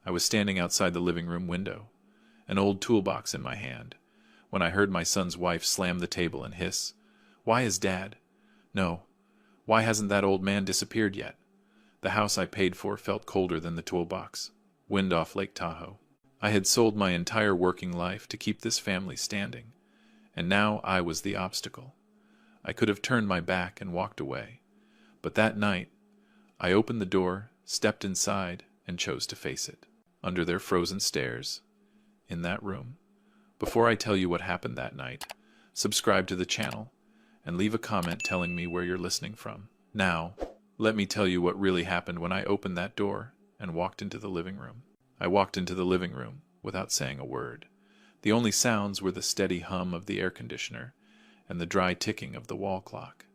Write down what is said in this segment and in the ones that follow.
I was standing outside the living room window, an old toolbox in my hand, when I heard my son's wife slam the table and hiss, "Why is Dad? No, why hasn't that old man disappeared yet?" The house I paid for felt colder than the toolbox. Wind off Lake Tahoe. I had sold my entire working life to keep this family standing, and now I was the obstacle. I could have turned my back and walked away, but that night, I opened the door, stepped inside, and chose to face it. Under their frozen stares, in that room. Before I tell you what happened that night, subscribe to the channel, and leave a comment telling me where you're listening from. Now, let me tell you what really happened when I opened that door and walked into the living room. I walked into the living room without saying a word. The only sounds were the steady hum of the air conditioner and the dry ticking of the wall clock.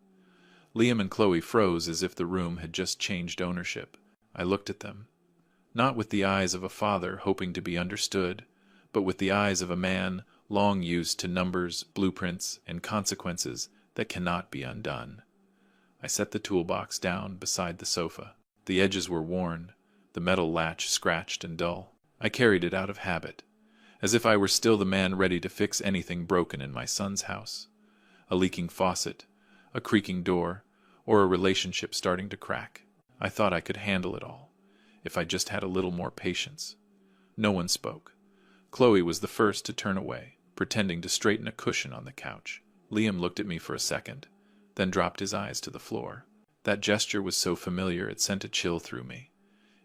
Liam and Chloe froze as if the room had just changed ownership. I looked at them, not with the eyes of a father hoping to be understood, but with the eyes of a man long used to numbers, blueprints, and consequences that cannot be undone. I set the toolbox down beside the sofa. The edges were worn, the metal latch scratched and dull. I carried it out of habit, as if I were still the man ready to fix anything broken in my son's house. A leaking faucet, a creaking door, or a relationship starting to crack. I thought I could handle it all, if I just had a little more patience. No one spoke. Chloe was the first to turn away, pretending to straighten a cushion on the couch. Liam looked at me for a second, then dropped his eyes to the floor. That gesture was so familiar it sent a chill through me.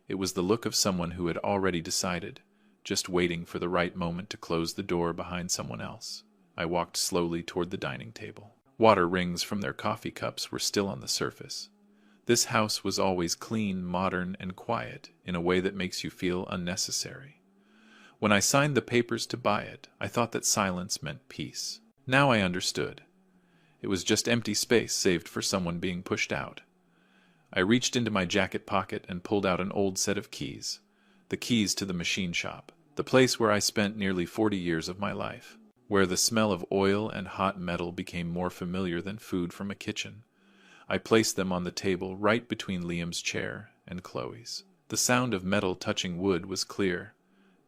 It was the look of someone who had already decided, just waiting for the right moment to close the door behind someone else. I walked slowly toward the dining table. Water rings from their coffee cups were still on the surface. This house was always clean, modern, and quiet in a way that makes you feel unnecessary. When I signed the papers to buy it, I thought that silence meant peace. Now I understood. It was just empty space saved for someone being pushed out. I reached into my jacket pocket and pulled out an old set of keys. The keys to the machine shop, the place where I spent nearly 40 years of my life, where the smell of oil and hot metal became more familiar than food from a kitchen. I placed them on the table right between Liam's chair and Chloe's. The sound of metal touching wood was clear,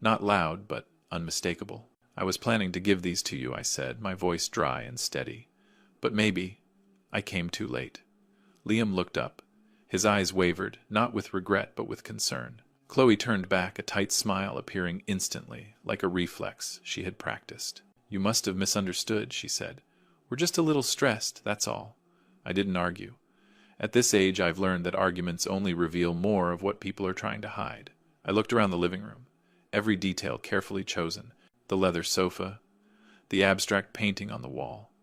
not loud, but unmistakable. "I was planning to give these to you," I said, my voice dry and steady. "But maybe I came too late." Liam looked up. His eyes wavered, not with regret but with concern. Chloe turned back, a tight smile appearing instantly, like a reflex she had practiced. "You must have misunderstood," she said. "We're just a little stressed, that's all." I didn't argue. At this age, I've learned that arguments only reveal more of what people are trying to hide. I looked around the living room, every detail carefully chosen: the leather sofa, the abstract painting on the wall,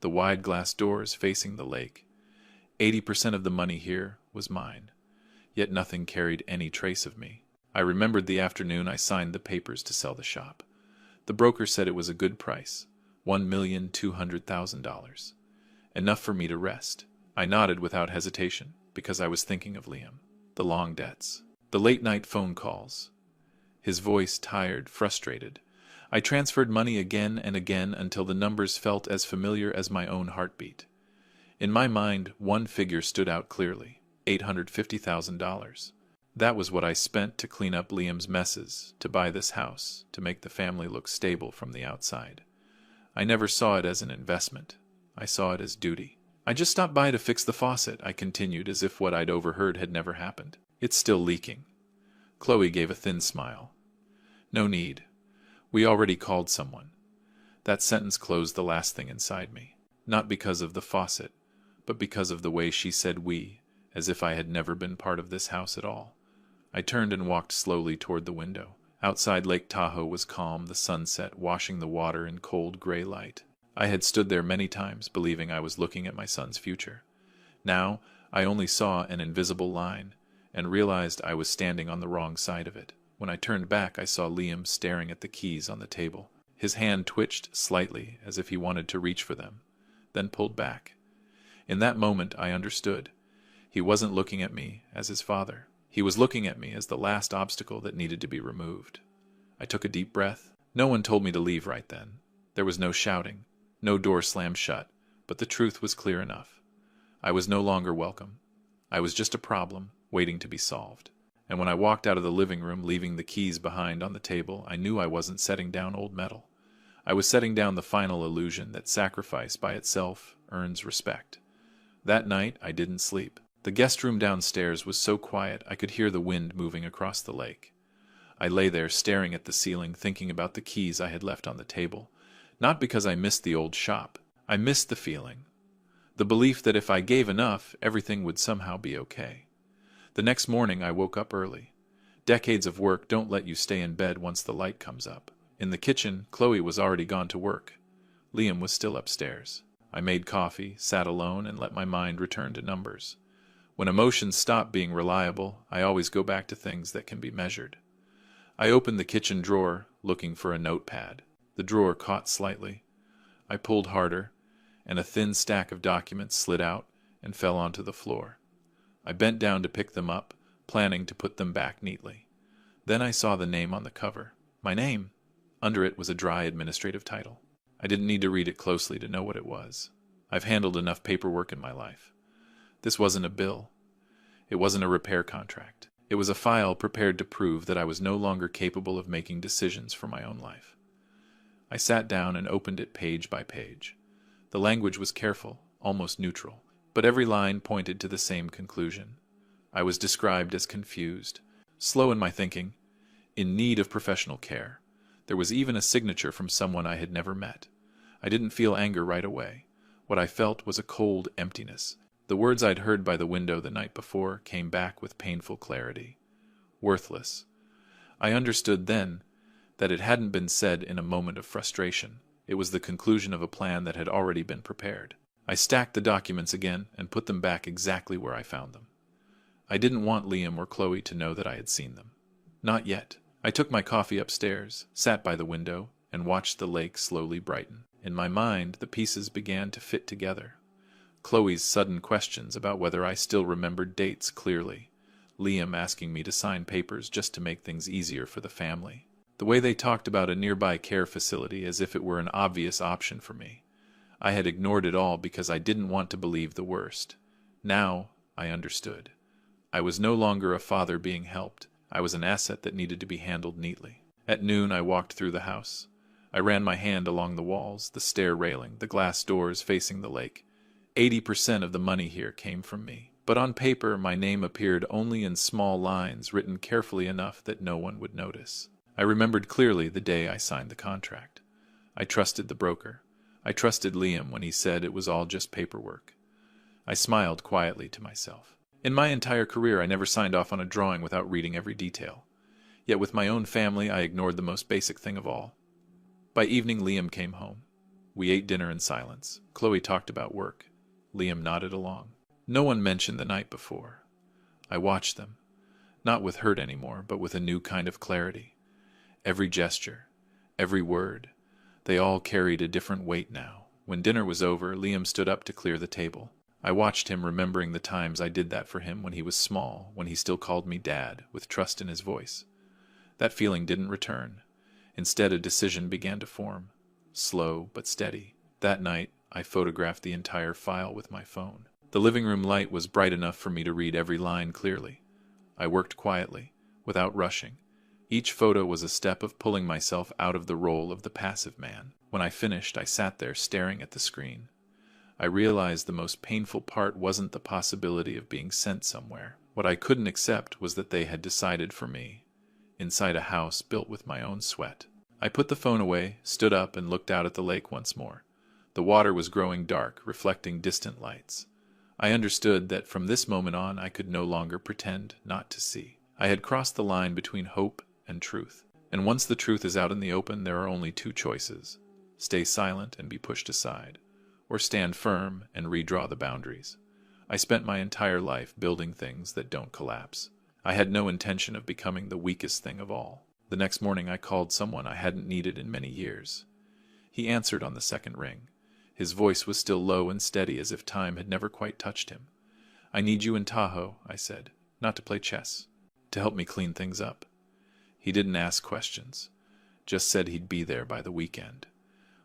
the wide glass doors facing the lake. 80% of the money here was mine, yet nothing carried any trace of me. I remembered the afternoon I signed the papers to sell the shop. The broker said it was a good price, $1,200,000. Enough for me to rest. I nodded without hesitation, because I was thinking of Liam. The long debts. The late-night phone calls. His voice tired, frustrated. I transferred money again and again until the numbers felt as familiar as my own heartbeat. In my mind, one figure stood out clearly: $850,000. That was what I spent to clean up Liam's messes, to buy this house, to make the family look stable from the outside. I never saw it as an investment. I saw it as duty. "I just stopped by to fix the faucet," I continued, as if what I'd overheard had never happened. "It's still leaking." Chloe gave a thin smile. "No need. We already called someone." That sentence closed the last thing inside me. Not because of the faucet, but because of the way she said "we," as if I had never been part of this house at all. I turned and walked slowly toward the window. Outside, Lake Tahoe was calm, the sunset washing the water in cold gray light. I had stood there many times, believing I was looking at my son's future. Now I only saw an invisible line, and realized I was standing on the wrong side of it. When I turned back, I saw Liam staring at the keys on the table. His hand twitched slightly, as if he wanted to reach for them, then pulled back. In that moment, I understood. He wasn't looking at me as his father. He was looking at me as the last obstacle that needed to be removed. I took a deep breath. No one told me to leave right then. There was no shouting. No door slammed shut, but the truth was clear enough. I was no longer welcome. I was just a problem, waiting to be solved. And when I walked out of the living room, leaving the keys behind on the table, I knew I wasn't setting down old metal. I was setting down the final illusion that sacrifice by itself earns respect. That night, I didn't sleep. The guest room downstairs was so quiet I could hear the wind moving across the lake. I lay there staring at the ceiling, thinking about the keys I had left on the table. Not because I missed the old shop. I missed the feeling. The belief that if I gave enough, everything would somehow be okay. The next morning I woke up early. Decades of work don't let you stay in bed once the light comes up. In the kitchen, Chloe was already gone to work. Liam was still upstairs. I made coffee, sat alone, and let my mind return to numbers. When emotions stop being reliable, I always go back to things that can be measured. I opened the kitchen drawer, looking for a notepad. The drawer caught slightly. I pulled harder, and a thin stack of documents slid out and fell onto the floor. I bent down to pick them up, planning to put them back neatly. Then I saw the name on the cover. My name! Under it was a dry administrative title. I didn't need to read it closely to know what it was. I've handled enough paperwork in my life. This wasn't a bill. It wasn't a repair contract. It was a file prepared to prove that I was no longer capable of making decisions for my own life. I sat down and opened it page by page. The language was careful, almost neutral, but every line pointed to the same conclusion. I was described as confused, slow in my thinking, in need of professional care. There was even a signature from someone I had never met. I didn't feel anger right away. What I felt was a cold emptiness. The words I'd heard by the window the night before came back with painful clarity. Worthless. I understood then that it hadn't been said in a moment of frustration. It was the conclusion of a plan that had already been prepared. I stacked the documents again and put them back exactly where I found them. I didn't want Liam or Chloe to know that I had seen them. Not yet. I took my coffee upstairs, sat by the window, and watched the lake slowly brighten. In my mind, the pieces began to fit together. Chloe's sudden questions about whether I still remembered dates clearly. Liam asking me to sign papers just to make things easier for the family. The way they talked about a nearby care facility as if it were an obvious option for me. I had ignored it all because I didn't want to believe the worst. Now I understood. I was no longer a father being helped. I was an asset that needed to be handled neatly. At noon I walked through the house. I ran my hand along the walls, the stair railing, the glass doors facing the lake. 80% of the money here came from me. But on paper my name appeared only in small lines written carefully enough that no one would notice. I remembered clearly the day I signed the contract. I trusted the broker. I trusted Liam when he said it was all just paperwork. I smiled quietly to myself. In my entire career I never signed off on a drawing without reading every detail. Yet with my own family I ignored the most basic thing of all. By evening Liam came home. We ate dinner in silence. Chloe talked about work. Liam nodded along. No one mentioned the night before. I watched them, not with hurt anymore, but with a new kind of clarity. Every gesture, every word, they all carried a different weight now. When dinner was over, Liam stood up to clear the table. I watched him, remembering the times I did that for him when he was small, when he still called me Dad, with trust in his voice. That feeling didn't return. Instead, a decision began to form, slow but steady. That night, I photographed the entire file with my phone. The living room light was bright enough for me to read every line clearly. I worked quietly, without rushing. Each photo was a step of pulling myself out of the role of the passive man. When I finished, I sat there staring at the screen. I realized the most painful part wasn't the possibility of being sent somewhere. What I couldn't accept was that they had decided for me, inside a house built with my own sweat. I put the phone away, stood up, and looked out at the lake once more. The water was growing dark, reflecting distant lights. I understood that from this moment on I could no longer pretend not to see. I had crossed the line between hope and truth. And once the truth is out in the open, there are only two choices: stay silent and be pushed aside, or stand firm and redraw the boundaries. I spent my entire life building things that don't collapse. I had no intention of becoming the weakest thing of all. The next morning I called someone I hadn't needed in many years. He answered on the second ring. His voice was still low and steady, as if time had never quite touched him. "I need you in Tahoe," I said, "not to play chess, to help me clean things up." He didn't ask questions, just said he'd be there by the weekend.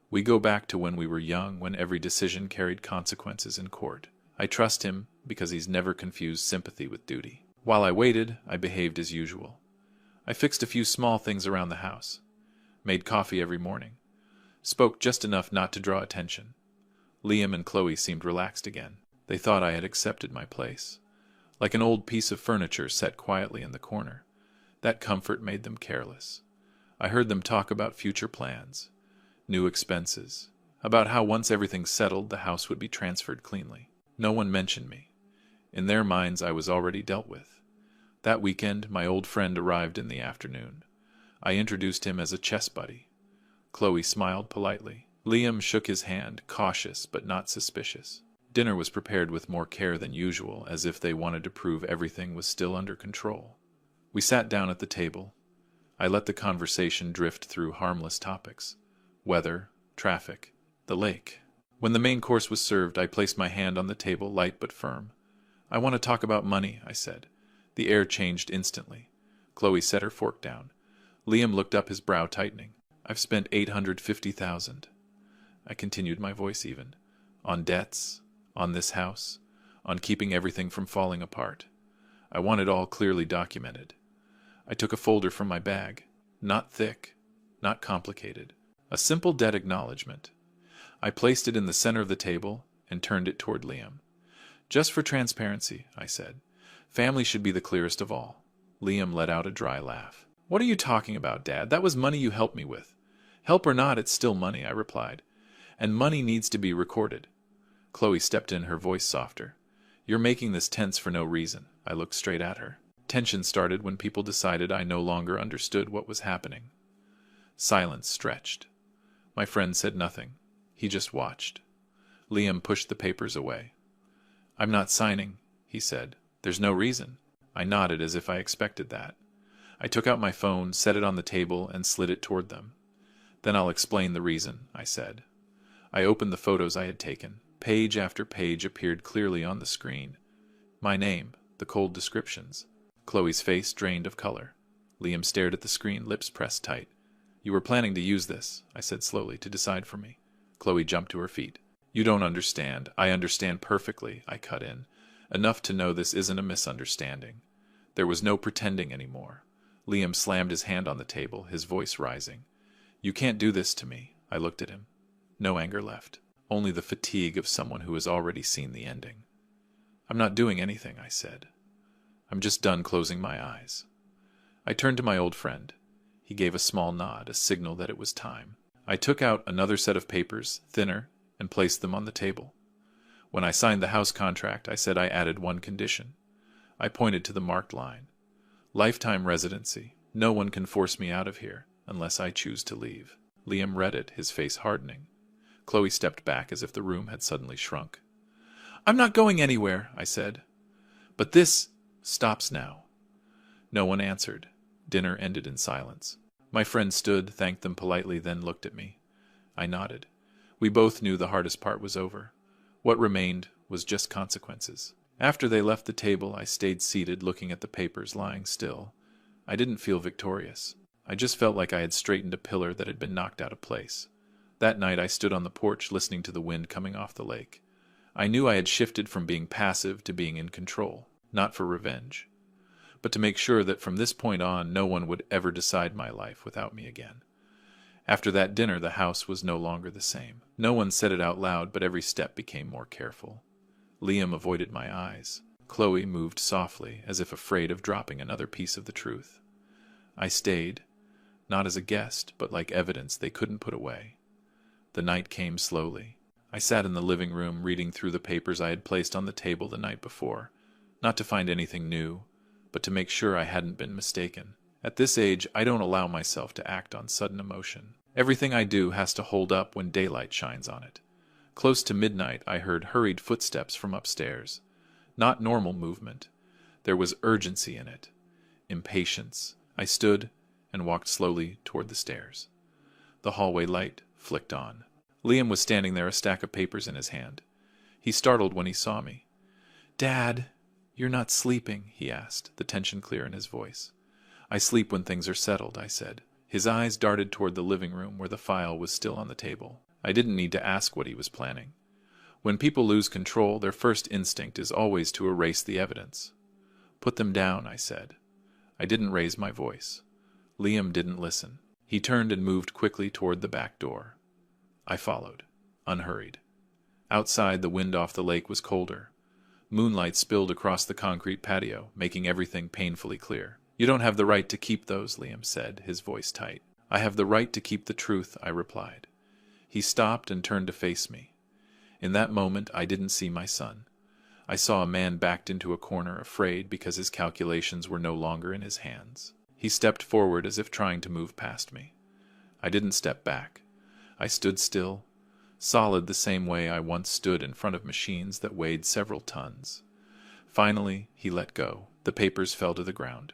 We go back to when we were young, when every decision carried consequences in court. I trust him because he's never confused sympathy with duty. While I waited, I behaved as usual. I fixed a few small things around the house, made coffee every morning, spoke just enough not to draw attention. Liam and Chloe seemed relaxed again. They thought I had accepted my place, like an old piece of furniture set quietly in the corner. That comfort made them careless. I heard them talk about future plans, new expenses, about how once everything's settled, the house would be transferred cleanly. No one mentioned me. In their minds, I was already dealt with. That weekend, my old friend arrived in the afternoon. I introduced him as a chess buddy. Chloe smiled politely. Liam shook his hand, cautious but not suspicious. Dinner was prepared with more care than usual, as if they wanted to prove everything was still under control. We sat down at the table. I let the conversation drift through harmless topics: weather, traffic, the lake. When the main course was served, I placed my hand on the table, light but firm. "I want to talk about money," I said. The air changed instantly. Chloe set her fork down. Liam looked up, his brow tightening. "I've spent $850,000. I continued, my voice even. "On debts, on this house, on keeping everything from falling apart. I want it all clearly documented." I took a folder from my bag. Not thick, not complicated. A simple debt acknowledgement. I placed it in the center of the table and turned it toward Liam. "Just for transparency," I said. "Family should be the clearest of all." Liam let out a dry laugh. "What are you talking about, Dad? That was money you helped me with." "Help or not, it's still money," I replied. "And money needs to be recorded." Chloe stepped in, her voice softer. "You're making this tense for no reason." I looked straight at her. Tension started when people decided I no longer understood what was happening. Silence stretched. My friend said nothing. He just watched. Liam pushed the papers away. "I'm not signing," he said. "There's no reason." I nodded as if I expected that. I took out my phone, set it on the table, and slid it toward them. "Then I'll explain the reason," I said. I opened the photos I had taken. Page after page appeared clearly on the screen. My name, the cold descriptions. Chloe's face drained of color. Liam stared at the screen, lips pressed tight. "You were planning to use this," I said slowly, "to decide for me." Chloe jumped to her feet. "You don't understand." "I understand perfectly," I cut in. "Enough to know this isn't a misunderstanding." There was no pretending anymore. Liam slammed his hand on the table, his voice rising. "You can't do this to me." I looked at him. No anger left. Only the fatigue of someone who has already seen the ending. "I'm not doing anything," I said. "I'm just done closing my eyes." I turned to my old friend. He gave a small nod, a signal that it was time. I took out another set of papers, thinner, and placed them on the table. When I signed the house contract, I said I added one condition. I pointed to the marked line. "Lifetime residency. No one can force me out of here, unless I choose to leave." Liam read it, his face hardening. Chloe stepped back as if the room had suddenly shrunk. "I'm not going anywhere," I said. "But this stops now." No one answered. Dinner ended in silence. My friend stood, thanked them politely, then looked at me. I nodded. We both knew the hardest part was over. What remained was just consequences. After they left the table, I stayed seated, looking at the papers lying still. I didn't feel victorious. I just felt like I had straightened a pillar that had been knocked out of place. That night I stood on the porch, listening to the wind coming off the lake. I knew I had shifted from being passive to being in control, not for revenge, but to make sure that from this point on no one would ever decide my life without me again. After that dinner, the house was no longer the same. No one said it out loud, but every step became more careful. Liam avoided my eyes. Chloe moved softly, as if afraid of dropping another piece of the truth. I stayed, not as a guest, but like evidence they couldn't put away. The night came slowly. I sat in the living room, reading through the papers I had placed on the table the night before, not to find anything new, but to make sure I hadn't been mistaken. At this age, I don't allow myself to act on sudden emotion. Everything I do has to hold up when daylight shines on it. Close to midnight, I heard hurried footsteps from upstairs. Not normal movement. There was urgency in it. Impatience. I stood and walked slowly toward the stairs. The hallway light flicked on. Liam was standing there, a stack of papers in his hand. He startled when he saw me. "Dad, you're not sleeping?" he asked, the tension clear in his voice. "I sleep when things are settled," I said. His eyes darted toward the living room where the file was still on the table. I didn't need to ask what he was planning. When people lose control, their first instinct is always to erase the evidence. Put them down, I said. I didn't raise my voice. Liam didn't listen. He turned and moved quickly toward the back door. I followed, unhurried. Outside, the wind off the lake was colder. Moonlight spilled across the concrete patio, making everything painfully clear. You don't have the right to keep those, Liam said, his voice tight. I have the right to keep the truth, I replied. He stopped and turned to face me. In that moment, I didn't see my son. I saw a man backed into a corner, afraid because his calculations were no longer in his hands. He stepped forward as if trying to move past me. I didn't step back. I stood still, solid the same way I once stood in front of machines that weighed several tons. Finally, he let go. The papers fell to the ground.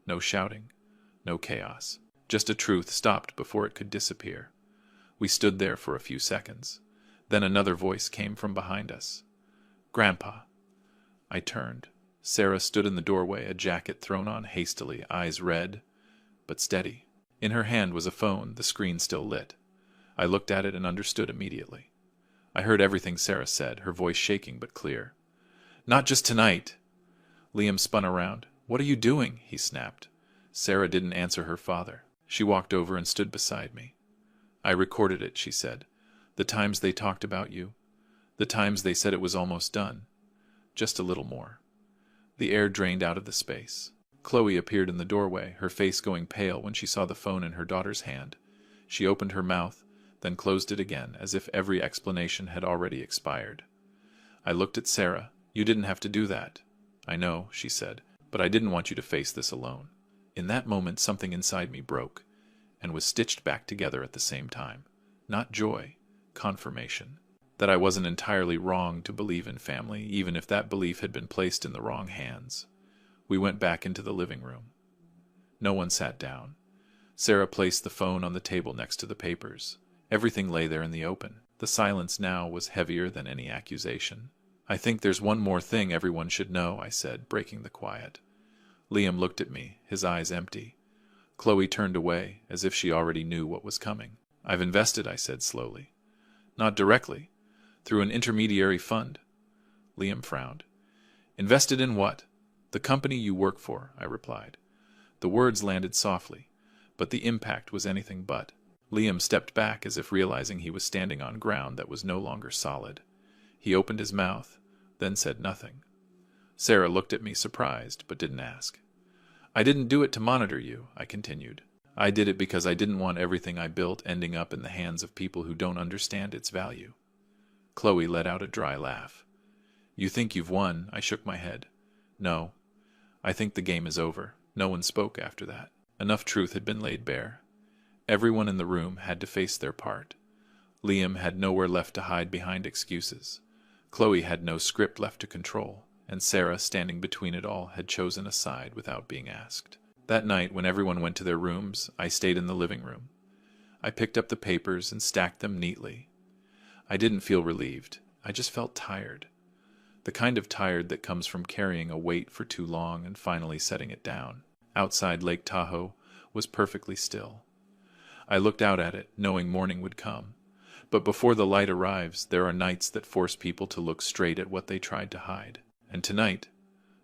No shouting, no chaos. Just a truth stopped before it could disappear. We stood there for a few seconds. Then another voice came from behind us. Grandpa. I turned. Sarah stood in the doorway, a jacket thrown on hastily, eyes red, but steady. In her hand was a phone, the screen still lit. I looked at it and understood immediately. I heard everything Sarah said, her voice shaking but clear. Not just tonight. Liam spun around. What are you doing? He snapped. Sarah didn't answer her father. She walked over and stood beside me. I recorded it, she said. The times they talked about you. The times they said it was almost done. Just a little more. The air drained out of the space. Chloe appeared in the doorway, her face going pale when she saw the phone in her daughter's hand. She opened her mouth, then closed it again, as if every explanation had already expired. I looked at Sarah. You didn't have to do that. I know, she said, but I didn't want you to face this alone. In that moment, something inside me broke, and was stitched back together at the same time. Not joy, confirmation. That I wasn't entirely wrong to believe in family, even if that belief had been placed in the wrong hands. We went back into the living room. No one sat down. Sarah placed the phone on the table next to the papers. Everything lay there in the open. The silence now was heavier than any accusation. I think there's one more thing everyone should know, I said, breaking the quiet. Liam looked at me, his eyes empty. Chloe turned away, as if she already knew what was coming. I've invested, I said slowly. Not directly. Through an intermediary fund. Liam frowned. Invested in what? The company you work for, I replied. The words landed softly, but the impact was anything but. Liam stepped back as if realizing he was standing on ground that was no longer solid. He opened his mouth, then said nothing. Sarah looked at me surprised, but didn't ask. I didn't do it to monitor you, I continued. I did it because I didn't want everything I built ending up in the hands of people who don't understand its value. Chloe let out a dry laugh. You think you've won? I shook my head. No. I think the game is over. No one spoke after that. Enough truth had been laid bare. Everyone in the room had to face their part. Liam had nowhere left to hide behind excuses. Chloe had no script left to control, and Sarah, standing between it all, had chosen a side without being asked. That night, when everyone went to their rooms, I stayed in the living room. I picked up the papers and stacked them neatly. I didn't feel relieved. I just felt tired. The kind of tired that comes from carrying a weight for too long and finally setting it down. Outside Lake Tahoe was perfectly still. I looked out at it, knowing morning would come. But before the light arrives, there are nights that force people to look straight at what they tried to hide. And tonight,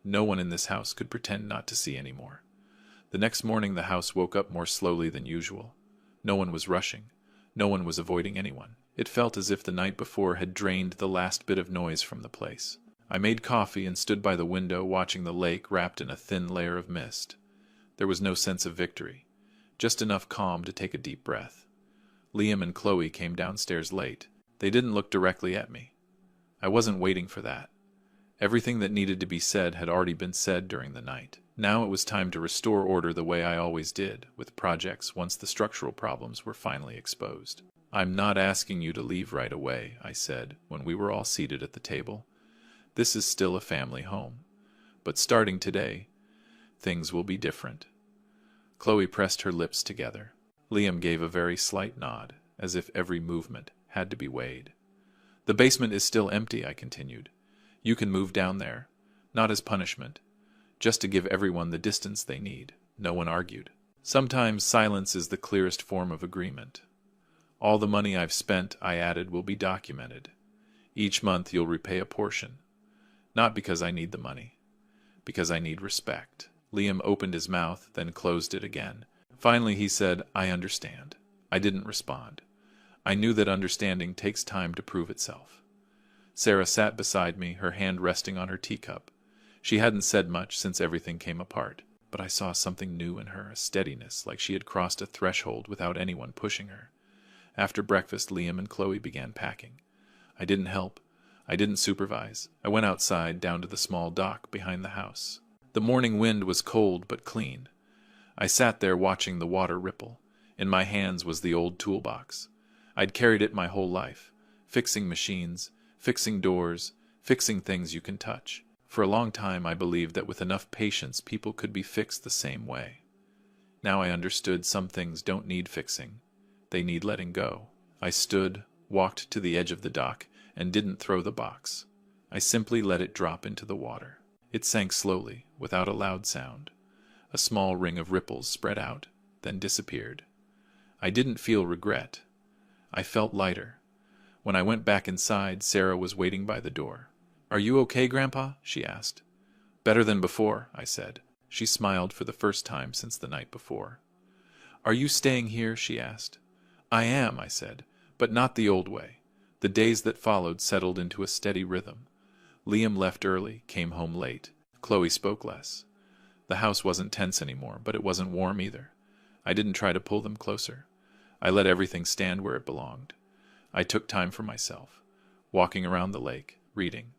no one in this house could pretend not to see anymore. The next morning the house woke up more slowly than usual. No one was rushing. No one was avoiding anyone. It felt as if the night before had drained the last bit of noise from the place. I made coffee and stood by the window watching the lake wrapped in a thin layer of mist. There was no sense of victory, just enough calm to take a deep breath. Liam and Chloe came downstairs late. They didn't look directly at me. I wasn't waiting for that. Everything that needed to be said had already been said during the night. Now it was time to restore order the way I always did, with projects once the structural problems were finally exposed. I'm not asking you to leave right away, I said, when we were all seated at the table. This is still a family home. But starting today, things will be different. Chloe pressed her lips together. Liam gave a very slight nod, as if every movement had to be weighed. The basement is still empty, I continued. You can move down there, not as punishment, just to give everyone the distance they need. No one argued. Sometimes silence is the clearest form of agreement. All the money I've spent, I added, will be documented. Each month you'll repay a portion. Not because I need the money, because I need respect. Liam opened his mouth, then closed it again. Finally he said, I understand. I didn't respond. I knew that understanding takes time to prove itself. Sarah sat beside me, her hand resting on her teacup. She hadn't said much since everything came apart, but I saw something new in her, a steadiness, like she had crossed a threshold without anyone pushing her. After breakfast, Liam and Chloe began packing. I didn't help. I didn't supervise. I went outside, down to the small dock behind the house. The morning wind was cold but clean. I sat there watching the water ripple. In my hands was the old toolbox. I'd carried it my whole life, fixing machines, fixing doors, fixing things you can touch. For a long time I believed that with enough patience people could be fixed the same way. Now I understood some things don't need fixing. They need letting go. I stood, walked to the edge of the dock, and didn't throw the box. I simply let it drop into the water. It sank slowly, without a loud sound. A small ring of ripples spread out, then disappeared. I didn't feel regret. I felt lighter. When I went back inside, Sarah was waiting by the door. Are you okay, Grandpa? She asked. Better than before, I said. She smiled for the first time since the night before. Are you staying here? She asked. I am, I said, but not the old way. The days that followed settled into a steady rhythm. Liam left early, came home late. Chloe spoke less. The house wasn't tense anymore, but it wasn't warm either. I didn't try to pull them closer. I let everything stand where it belonged. I took time for myself, walking around the lake, reading,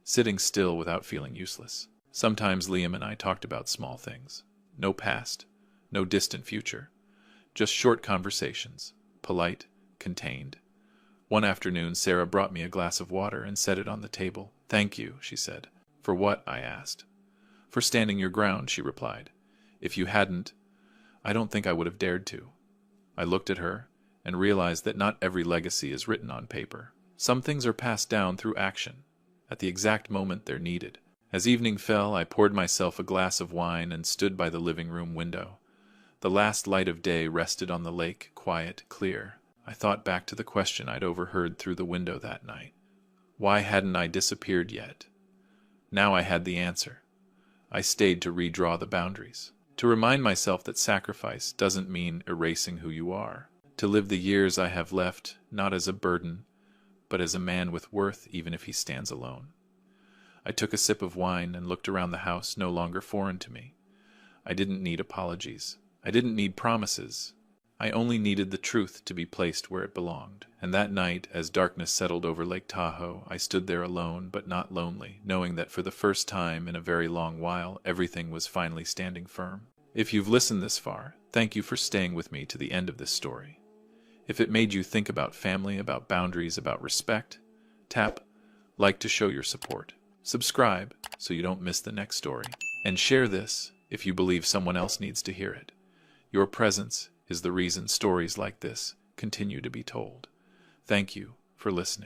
sitting still without feeling useless. Sometimes Liam and I talked about small things. No past, no distant future. Just short conversations, polite, contained. One afternoon, Sarah brought me a glass of water and set it on the table. Thank you, she said. For what? I asked. For standing your ground, she replied. If you hadn't, I don't think I would have dared to. I looked at her and realized that not every legacy is written on paper. Some things are passed down through action, at the exact moment they're needed. As evening fell, I poured myself a glass of wine and stood by the living room window. The last light of day rested on the lake, quiet, clear. I thought back to the question I'd overheard through the window that night. Why hadn't I disappeared yet? Now I had the answer. I stayed to redraw the boundaries, to remind myself that sacrifice doesn't mean erasing who you are, to live the years I have left not as a burden, but as a man with worth even if he stands alone. I took a sip of wine and looked around the house, no longer foreign to me. I didn't need apologies. I didn't need promises. I only needed the truth to be placed where it belonged. And that night, as darkness settled over Lake Tahoe, I stood there alone, but not lonely, knowing that for the first time in a very long while, everything was finally standing firm. If you've listened this far, thank you for staying with me to the end of this story. If it made you think about family, about boundaries, about respect, tap like to show your support. Subscribe so you don't miss the next story. And share this if you believe someone else needs to hear it. Your presence is the reason stories like this continue to be told. Thank you for listening.